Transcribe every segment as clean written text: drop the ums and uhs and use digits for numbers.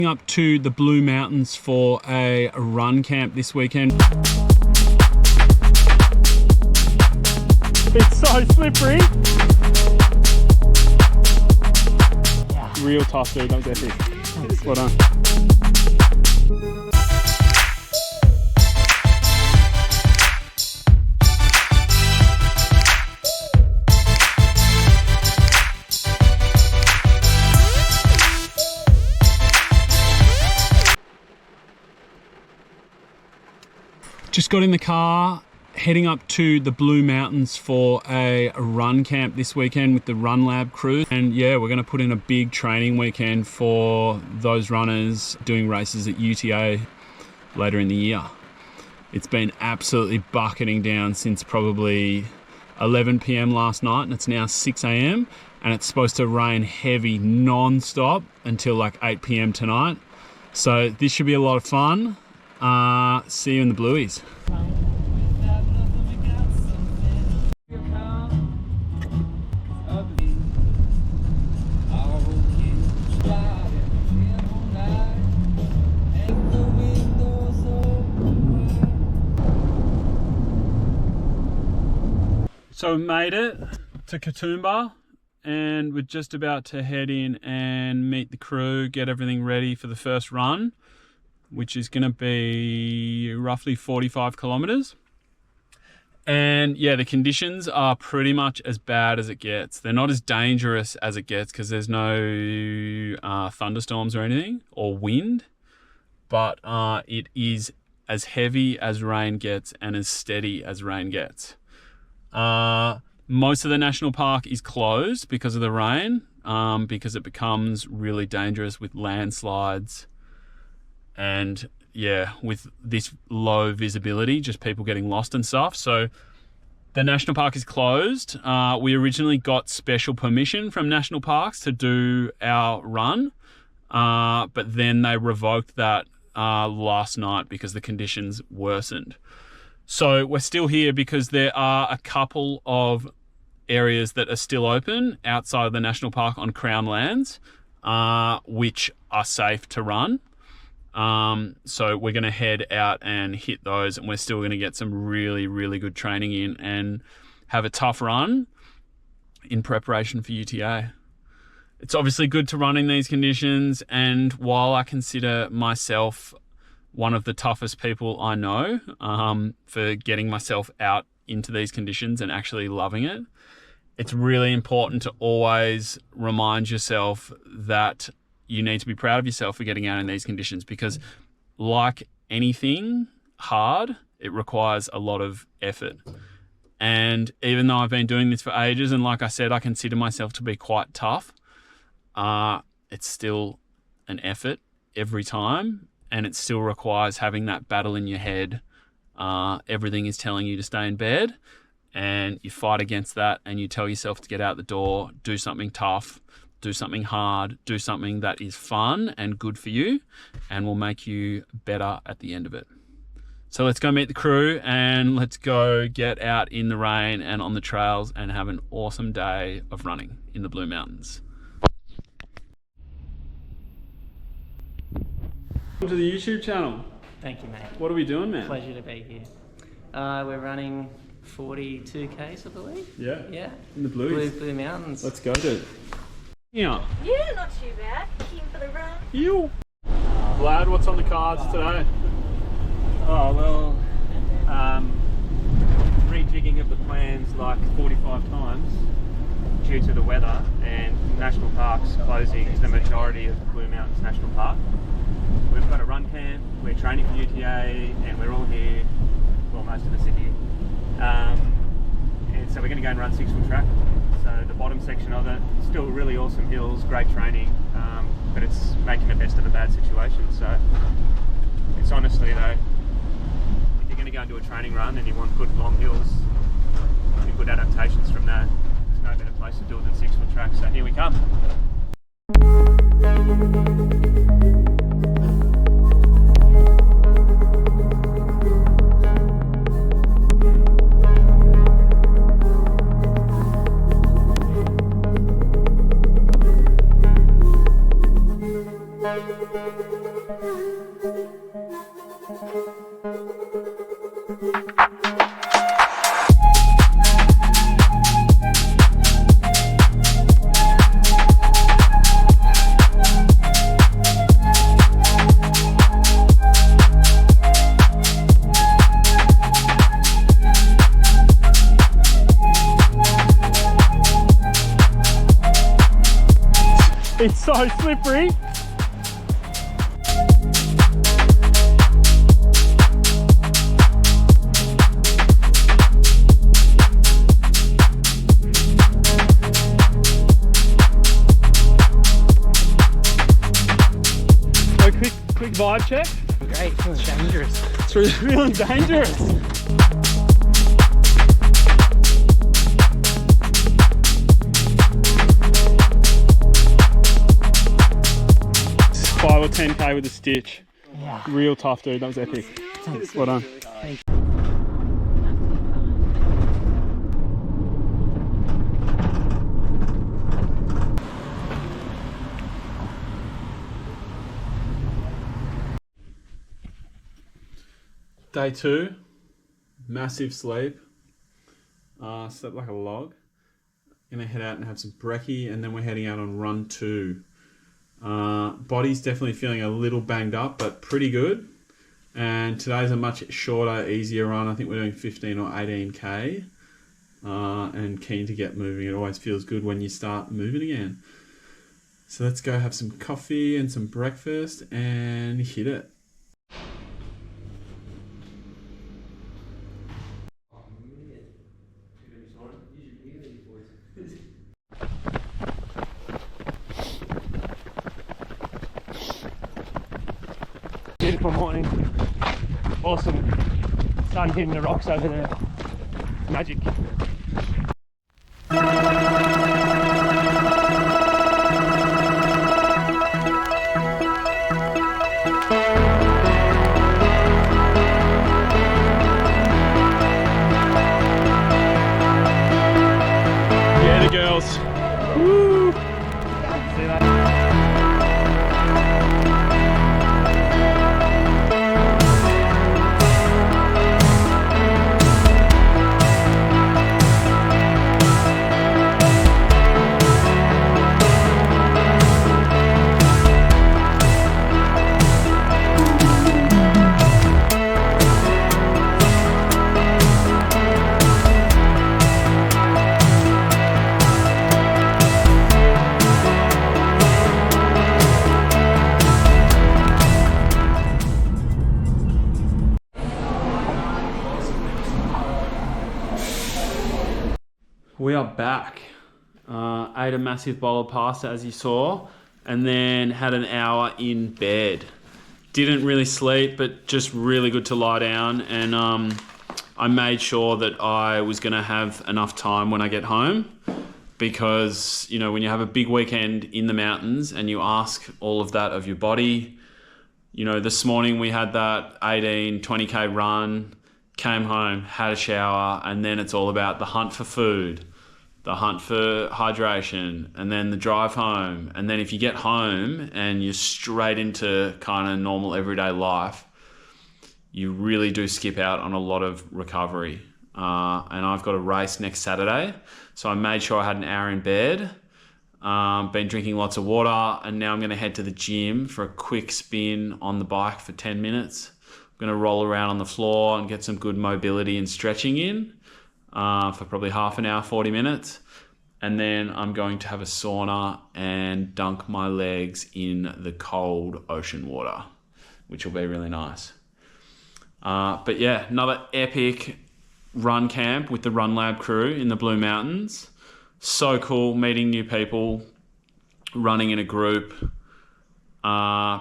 Up to the Blue Mountains for a run camp this weekend. It's so slippery. Real tough, dude. Don't get hit. Well done. Just got in the car, heading up to the Blue Mountains for a run camp this weekend with the RUNLAB crew. And yeah, we're gonna put in a big training weekend for those runners doing races at UTA later in the year. It's been absolutely bucketing down since probably 11 PM last night, and it's now 6 AM, and it's supposed to rain heavy non-stop until like 8 PM tonight. So this should be a lot of fun. See you in the Blueys. So we made it to Katoomba, and we're just about to head in and meet the crew, get everything ready for the first run, which is going to be roughly 45 kilometers. And yeah, the conditions are pretty much as bad as it gets. They're not as dangerous as it gets because there's no thunderstorms or anything, or wind, but it is as heavy as rain gets and as steady as rain gets. Most of the national park is closed because of the rain, because it becomes really dangerous with landslides. And yeah, with this low visibility, just people getting lost and stuff. So the national park is closed. We originally got special permission from national parks to do our run, but then they revoked that last night because the conditions worsened. So we're still here because there are a couple of areas that are still open outside of the national park on Crown lands, which are safe to run. So we're going to head out and hit those, and we're still going to get some really, really good training in and have a tough run in preparation for UTA. It's obviously good to run in these conditions, and while I consider myself one of the toughest people I know, for getting myself out into these conditions and actually loving it, it's really important to always remind yourself that you need to be proud of yourself for getting out in these conditions, because like anything hard, it requires a lot of effort. And even though I've been doing this for ages, and like I said, I consider myself to be quite tough, it's still an effort every time, and it still requires having that battle in your head. Everything is telling you to stay in bed, and you fight against that, and you tell yourself to get out the door, do something tough, do something hard, do something that is fun and good for you, and will make you better at the end of it. So let's go meet the crew, and let's go get out in the rain and on the trails and have an awesome day of running in the Blue Mountains. Welcome to the YouTube channel. Thank you, mate. What are we doing, man? Pleasure to be here. We're running 42Ks, I believe. Yeah. Yeah. In the Blueys. Blue Mountains. Let's go, dude. Yeah. Yeah, not too bad. Keen for the run. You. Vlad, what's on the cards today? Oh, well, rejigging of the plans like 45 times due to the weather and national parks closing the majority of Blue Mountains National Park. We've got a run camp, we're training for UTA, and we're all here, well, most of us are here. And so we're going to go and run 6 foot track. So the bottom section of it, still really awesome hills, great training, but it's making the best of a bad situation. So it's honestly though, if you're going to go and do a training run and you want good long hills and good adaptations from that, there's no better place to do it than 6 foot track. So here we come. It's so slippery. So quick vibe check. Great, feels dangerous. It's really dangerous. Or 10k with a stitch. Yeah. Real tough, dude. That was epic. Thanks. Well done. Thanks. Day 2, massive sleep. Slept like a log. Gonna head out and have some brekkie, and then we're heading out on run 2. Body's definitely feeling a little banged up, but pretty good. And today's a much shorter, easier run. I think we're doing 15 or 18k. And keen to get moving. It always feels good when you start moving again. So let's go have some coffee and some breakfast and hit it. Beautiful morning, awesome sun hitting the rocks over there, magic. Yeah, the girls. Woo! See that? We are back. Ate a massive bowl of pasta, as you saw, and then had an hour in bed. Didn't really sleep, but just really good to lie down. And I made sure that I was going to have enough time when I get home, because, you know, when you have a big weekend in the mountains and you ask all of that of your body, you know, this morning we had that 18, 20k run, came home, had a shower, and then it's all about the hunt for food, the hunt for hydration, and then the drive home. And then if you get home and you're straight into kind of normal everyday life, you really do skip out on a lot of recovery. And I've got a race next Saturday, so I made sure I had an hour in bed, been drinking lots of water, and now I'm going to head to the gym for a quick spin on the bike for 10 minutes. I'm going to roll around on the floor and get some good mobility and stretching in for probably half an hour, 40 minutes. And then I'm going to have a sauna and dunk my legs in the cold ocean water, which will be really nice. But yeah, another epic run camp with the RUNLAB crew in the Blue Mountains. So cool meeting new people, running in a group,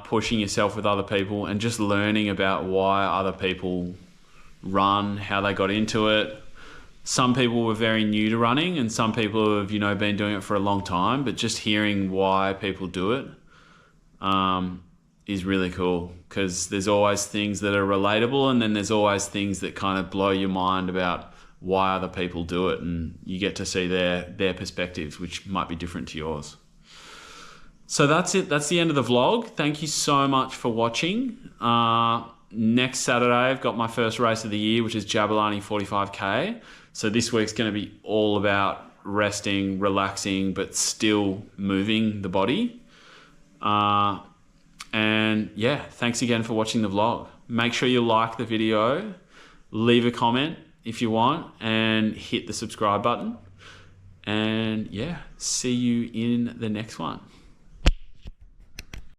pushing yourself with other people, and just learning about why other people run, how they got into it. Some people were very new to running, and some people have, you know, been doing it for a long time, but just hearing why people do it is really cool, because there's always things that are relatable, and then there's always things that kind of blow your mind about why other people do it, and you get to see their perspectives, which might be different to yours. So that's it. That's the end of the vlog. Thank you so much for watching. Next Saturday, I've got my first race of the year, which is Jabalani 45K. So this week's going to be all about resting, relaxing, but still moving the body. And yeah, thanks again for watching the vlog. Make sure you like the video, leave a comment if you want, and hit the subscribe button. And yeah, see you in the next one.